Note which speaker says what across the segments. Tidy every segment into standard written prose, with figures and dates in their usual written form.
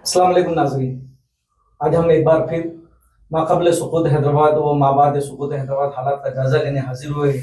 Speaker 1: السلام علیکم ناظرین، آج ہم ایک بار پھر ماقبل سقوط حیدرآباد و مابعد سقوط حیدرآباد حالات کا جائزہ لینے حاضر ہوئے ہیں۔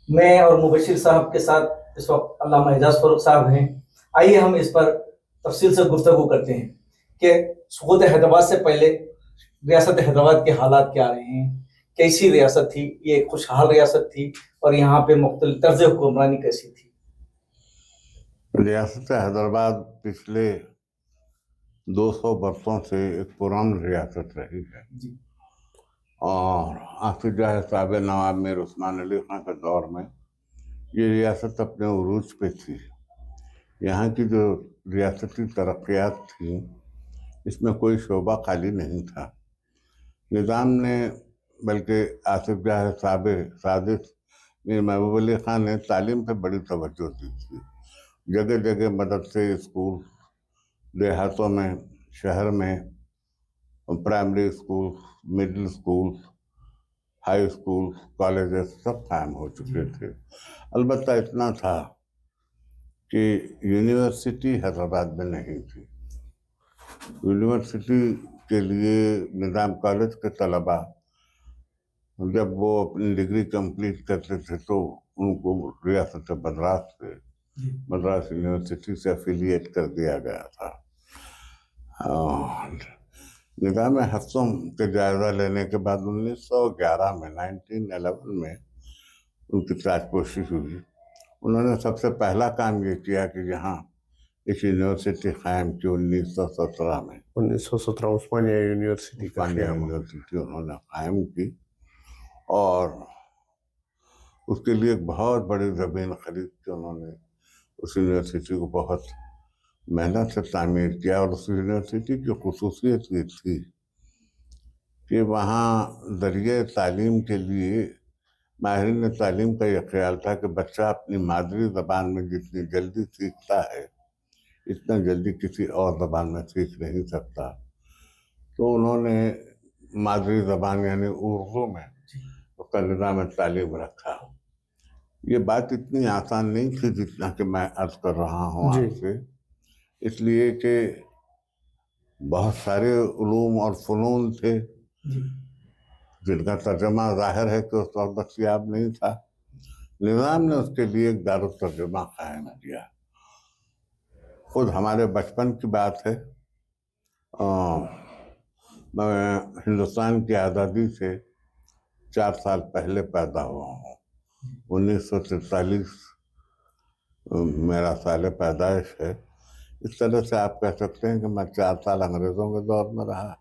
Speaker 1: میں اور مبشر صاحب کے ساتھ اس وقت علامہ اعجاز فاروق صاحب ہیں۔ آئیے ہم اس پر تفصیل سے گفتگو کرتے ہیں کہ سقوط حیدرآباد سے پہلے ریاست حیدرآباد کے حالات کیا رہے ہیں، کیسی ریاست تھی، یہ ایک خوشحال ریاست تھی، اور یہاں پہ مختلف طرز حکمرانی کیسی تھی۔
Speaker 2: ریاست حیدرآباد پچھلے 200 برسوں سے ایک پرامن ریاست رہی ہے اور آصف جاہ صاحب نواب میر عثمان علی خان کے دور میں یہ ریاست اپنے عروج پہ تھی۔ یہاں کی جو ریاستی ترقیات تھیں اس میں کوئی شعبہ خالی نہیں تھا۔ نظام نے بلکہ آصف جاہ سادس میر محبوب علی خان نے تعلیم پہ بڑی توجہ دی تھی۔ جگہ جگہ مدرسے، اسکول، دیہاتوں میں، شہر میں primary school, middle school, high school, colleges سب قائم ہو چکے تھے۔ البتہ اتنا تھا کہ یونیورسٹی حیدرآباد میں نہیں تھی۔ یونیورسٹی کے لیے نظام کالج کے طلباء جب وہ اپنی ڈگری کمپلیٹ کرتے تھے تو ان کو ریاست مدراس یونیورسٹی سے افیلیٹ کر دیا گیا تھا۔ نظام ہفتوں کے جائزہ لینے کے بعد 1911 میں 1911 میں ان کی تاجپوشی ہوئی۔ انہوں نے سب سے پہلا کام یہ کیا کہ یہاں ایک یونیورسٹی قائم کی 1917 میں۔
Speaker 3: 1917 عثمانیہ یونیورسٹی
Speaker 2: انہوں نے قائم کی اور اس کے لیے ایک بہت بڑی زمین خرید کے انہوں نے اس یونیورسٹی کو بہت محنت سے تعمیر کیا۔ اور اس یونیورسٹی کی خصوصیت یہ تھی کہ وہاں ذریعہ تعلیم کے لیے ماہرین تعلیم کا یہ خیال تھا کہ بچہ اپنی مادری زبان میں جتنی جلدی سیکھتا ہے اتنا جلدی کسی اور زبان میں سیکھ نہیں سکتا۔ تو انہوں نے مادری زبان یعنی اردو میں اس کا نظام تعلیم رکھا۔ یہ بات اتنی آسان نہیں تھی جتنا کہ میں عرض کر رہا ہوں آپ سے، اس لیے کہ بہت سارے علوم اور فنون تھے جن کا ترجمہ ظاہر ہے کہ اس وقت دستیاب نہیں تھا۔ نظام نے اس کے لیے ایک دارالترجمہ قائم کیا۔ خود ہمارے بچپن کی بات ہے، میں ہندوستان کی آزادی سے 4 سال پہلے پیدا ہوا ہوں۔ 1943 میرا سال پیدائش ہے۔ اس طرح سے آپ کہہ سکتے ہیں کہ میں 4 سال انگریزوں کے دور میں رہا،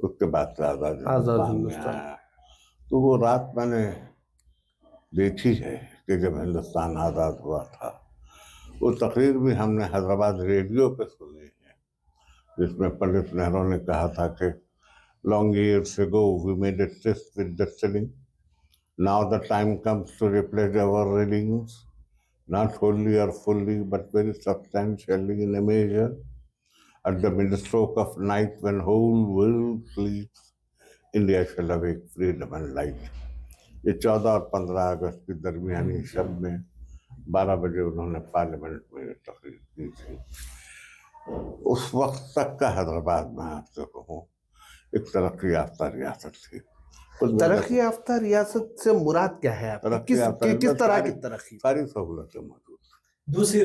Speaker 2: اس کے بعد سے آزاد ہندوستان میں آیا۔ تو وہ رات میں نے دیکھی ہے کہ جب ہندوستان آزاد ہوا تھا۔ وہ تقریر بھی ہم نے حیدرآباد ریڈیو پہ سنی ہے جس میں پنڈت نہرو نے کہا تھا کہ long years ago we made a tryst with destiny. Now the time comes to replace our readings, not wholly or fully, but very substantially in a measure. At the midstroke of night, when whole world sleeps, India shall awake freedom and light. یہ 14 اور 15 اگست کی درمیانی شب میں 12 بجے انہوں نے parliament میں تقریر کی تھی۔ اس وقت تک کا حیدرآباد میں آپ سے کہوں ایک ترقی یافتہ ریاست تھی۔
Speaker 3: ترقی یافتہ ریاست سے مراد کیا ہے؟ کس طرح کی ترقی؟
Speaker 2: ساری سہولتیں موجود تھیں۔
Speaker 1: دوسری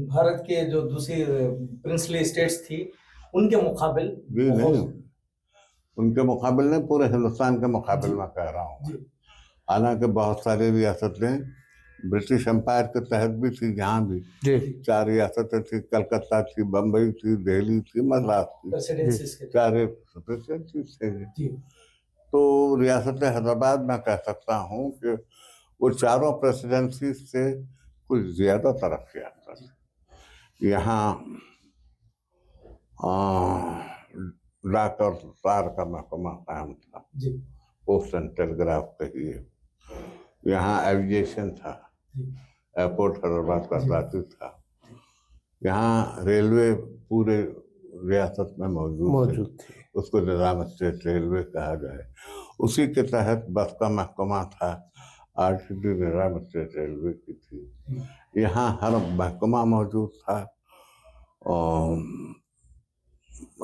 Speaker 1: بھارت کے جو دوسری پرنسلی اسٹیٹس تھی ان کے مقابل
Speaker 2: نہیں، ان کے مقابل نہیں، پورے ہندوستان کے مقابل میں کہہ رہا ہوں۔ حالانکہ بہت ساری ریاستیں برٹش امپائر کے تحت بھی تھی، یہاں بھی 4 ریاستیں تھیں، کلکتہ تھی، بمبئی تھی، دہلی تھی، مدراس تھی، 4 پریسیڈنسیز تھے۔ تو ریاست حیدرآباد میں کہہ سکتا ہوں کہ وہ 4 پریسیڈنسیز سے کچھ زیادہ ترقی یافتہ تھی۔ یہاں ڈاک اور تار کا محکمہ قائم تھا، پوسٹ اینڈ ٹیلیگراف کہیے۔ یہاں ایویشن تھا، ایئرپورٹ حیدرآباد کا ذاتی تھا۔ یہاں ریلوے پورے ریاست میں موجود تھی، اس کو نظام اسٹیٹ ریلوے کہا جائے۔ اسی کے تحت بس کا محکمہ تھا، RTD نظام اسٹیٹ ریلوے کی تھی۔ یہاں ہر محکمہ موجود تھا اور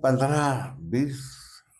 Speaker 2: 15-20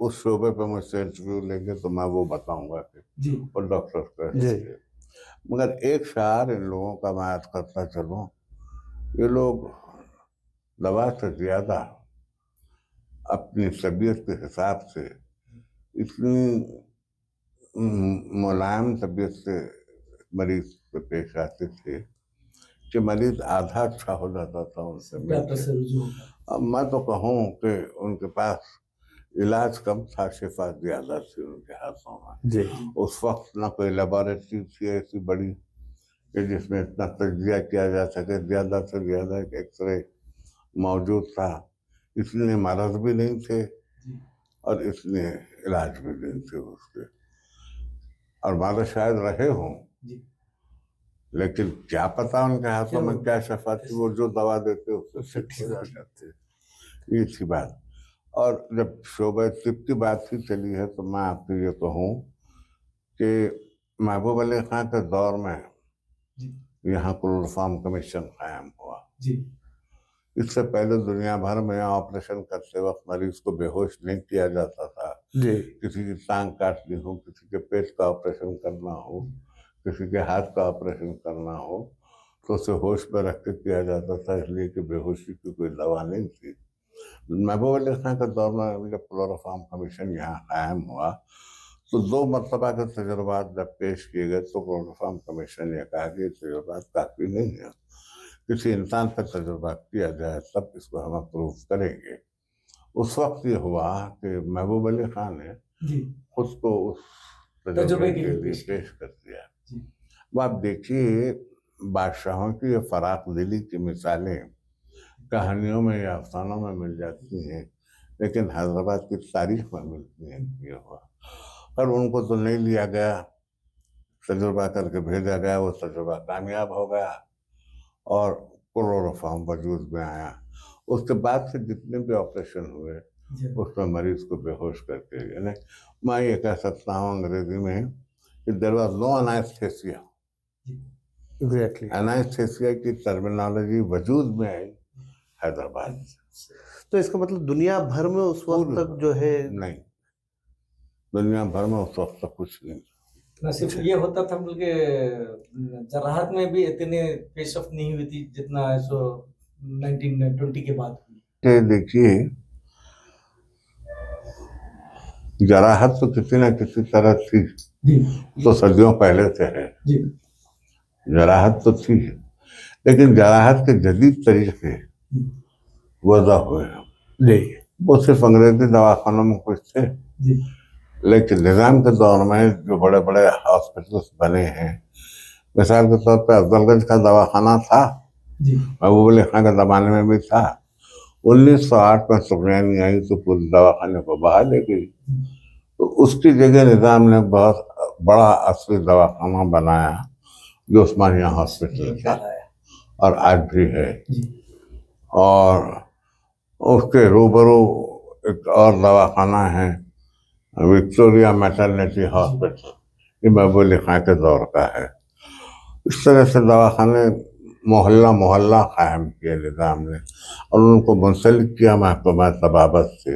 Speaker 2: اس شعبے پہ مجھ سے انٹرویو لیں گے تو میں وہ بتاؤں گا کہ
Speaker 1: جی
Speaker 2: وہ ڈاکٹر کا
Speaker 3: جی۔
Speaker 2: مگر ایک شعار ان لوگوں کا میں یاد کرتا چلوں، یہ لوگ دوا سے زیادہ اپنی طبیعت کے حساب سے اتنی ملائم طبیعت سے مریض پہ پیش آتے تھے کہ مریض آدھا اچھا ہو جاتا تھا ان سے مل
Speaker 1: ڈاکٹر
Speaker 2: کے۔
Speaker 1: سے رجوع ہوتا۔
Speaker 2: اب میں تو کہوں کہ ان کے پاس علاج کم تھا، شفا زیادہ تھی ان کے ہاتھوں میں۔
Speaker 3: جی
Speaker 2: اس وقت نہ کوئی لیبارٹری تھی ایسی بڑی کہ جس میں اتنا تجزیہ کیا جا سکے، زیادہ سے زیادہ ایک ایکس رے موجود تھا، اتنے مرض بھی نہیں تھے اور اتنے علاج بھی نہیں تھے اس کے، اور مرض شاید رہے ہوں
Speaker 1: جی
Speaker 2: لیکن کیا پتا ان کے ہاتھوں میں کیا شفا تھی، وہ جو دوا دیتے اس سے ٹھیک ہو جاتے، یہ تھی بات۔ اور جب شعبہ طب کی بات ہی چلی ہے تو میں آپ کو یہ کہوں کہ محبوب علی خان کے دور میں یہاں کلوروفارم کمیشن قائم ہوا۔
Speaker 1: جی
Speaker 2: اس سے پہلے دنیا بھر میں آپریشن کرتے وقت مریض کو بے ہوش نہیں کیا جاتا تھا۔
Speaker 3: جی
Speaker 2: کسی کی ٹانگ کاٹنی ہو، کسی کے پیٹ کا آپریشن کرنا ہو، کسی کے ہاتھ کا آپریشن کرنا ہو تو اسے ہوش پہ رکھ کے کیا جاتا تھا، اس لیے کہ بے ہوشی کی کوئی دوا نہیں تھی۔ محبوب علی خان کے دور میں جب کلوروفارم کمیشن یہاں قائم ہوا تو 2 مرتبہ کے تجربات جب پیش کیے گئے تو کلوروفارم کمیشن یہ کہا کہ یہ تجربات کافی نہیں ہے، کسی انسان پر تجربہ کیا جائے تب اس کو ہم اپروو کریں گے۔ اس وقت یہ ہوا کہ محبوب علی خان نے خود کو اس تجربے کے لیے پیش کر دیا۔ وہ آپ دیکھیے بادشاہوں کی یہ فراخ دلی کی مثالیں کہانیوں میں یا افسانوں میں مل جاتی ہیں، لیکن حیدرآباد کی تاریخ میں ملتی ہیں یہ ہوا۔ پر ان کو تو نہیں لیا گیا، تجربہ کر کے بھیجا گیا، وہ تجربہ کامیاب ہو گیا اور کلوروفارم وجود میں آیا۔ اس کے بعد سے جتنے بھی آپریشن ہوئے اس میں مریض کو بے ہوش کر کے، یعنی میں یہ کہہ سکتا ہوں انگریزی میں کہ there was no anesthesia۔
Speaker 3: Exactly.
Speaker 2: Anesthesia کی ٹرمینالوجی وجود میں آئی حیدرآباد سے۔
Speaker 3: تو اس کا مطلب دنیا بھر میں اس وقت تک جو ہے
Speaker 2: نہیں، دنیا بھر میں اس وقت تک کچھ نہیں۔
Speaker 1: نہ صرف یہ ہوتا تھا بلکہ جراحت میں بھی اتنے پیش رفت نہیں ہوئی تھی جتنا 1920 کے بعد ہوئی۔
Speaker 2: دیکھیے جراحت تو کسی نہ کسی طرح تھی، تو صدیوں پہلے سے ہے، جراحت تو تھی، لیکن جراحت کے جدید طریقے وضع ہوئے ہیں۔ وہ صرف انگریزی دواخانوں میں کچھ تھے، لیکن نظام کے دور میں جو بڑے بڑے ہاسپٹلس بنے ہیں، مثال کے طور پہ افضل گنج کا دواخانہ تھا، محبوب علی خان کے زمانے میں بھی تھا۔ 1908 میں سفیانی آئی تو پورے دواخانے کو باہر لے گئی، تو اس کی جگہ نظام نے بہت بڑا اصلی دواخانہ بنایا جو عثمانیہ ہاسپٹل تھا اور آج بھی ہے۔ اور اس کے روبرو ایک اور دواخانہ ہے وکٹوریا میٹرنٹی ہاسپٹل، یہ محبوب علی خان کے دور کا ہے۔ اس طرح سے دواخانے محلہ محلہ قائم کیے نظام نے اور ان کو منسلک کیا محکمہ طبابت سے،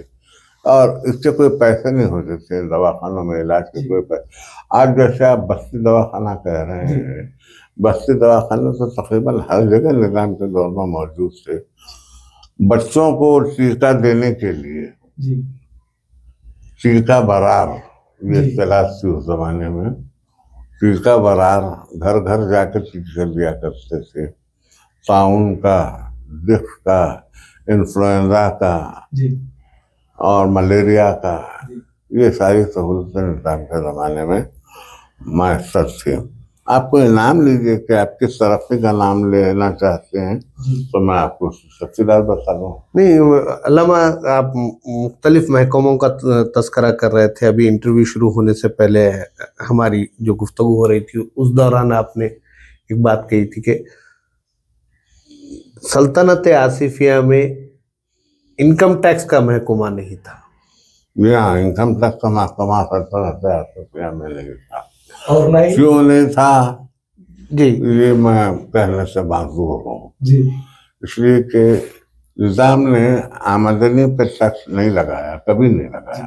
Speaker 2: اور اس سے کوئی پیسے نہیں ہوتے تھے دواخانوں میں علاج کے کوئی پیسے۔ آج جیسے آپ بستی دواخانہ کہہ رہے ہیں، بستی دواخانے تو تقریباً ہر جگہ نظام کے دور میں موجود تھے۔ بچوں کو ٹیکہ دینے کے لیے ٹیکہ برار یہ اصطلاح تھی اس زمانے میں، ٹیکہ برار گھر گھر جا کے ٹیکہ دیا کرتے تھے، طاعون کا، دق کا، انفلوئنزا کا اور ملیریا کا، یہ ساری سہولتیں نظام کے زمانے میں میسر تھی۔ آپ کو انعام لیجیے کہ آپ کس ترقی کا نام لینا چاہتے ہیں تو میں آپ کو تفصیلات بتا دوں۔
Speaker 3: نہیں علامہ، آپ مختلف محکموں کا تذکرہ کر رہے تھے، ابھی انٹرویو شروع ہونے سے پہلے ہماری جو گفتگو ہو رہی تھی اس دوران آپ نے ایک بات کہی تھی کہ سلطنت آصفیہ میں انکم ٹیکس کا محکمہ نہیں تھا۔
Speaker 2: یہاں انکم ٹیکس کا محکمہ سلطنت آصفیہ میں نہیں تھا،
Speaker 1: اور نہیں
Speaker 2: کیوں نہیں تھا
Speaker 3: جی
Speaker 2: یہ میں کہنے سے معذور ہوں، اس لیے کہ نظام نے آمدنی پہ ٹیکس نہیں لگایا، کبھی نہیں لگایا۔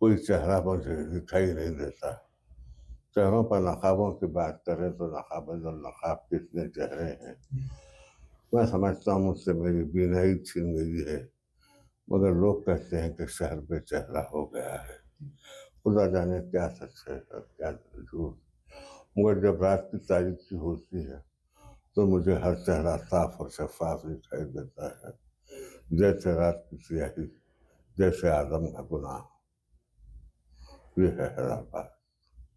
Speaker 2: کوئی چہرہ مجھے دکھائی نہیں دیتا. چہروں پر نقابوں کی بات کریں تو نقاب النقاب کتنے چہرے ہیں. میں سمجھتا ہوں مجھ سے میری بینائی چھن گئی ہے، مگر لوگ کہتے ہیں کہ شہر پہ چہرہ ہو گیا ہے. خدا جانے کیا سچ ہے اور کیا جھوٹ. مگر جب رات کی تاریکی ہوتی ہے تو مجھے ہر چہرہ صاف اور شفاف دکھائی دیتا ہے، جیسے رات کی سیاہی، جیسے آدم کا گناہ. یہ ہے حیدرآباد.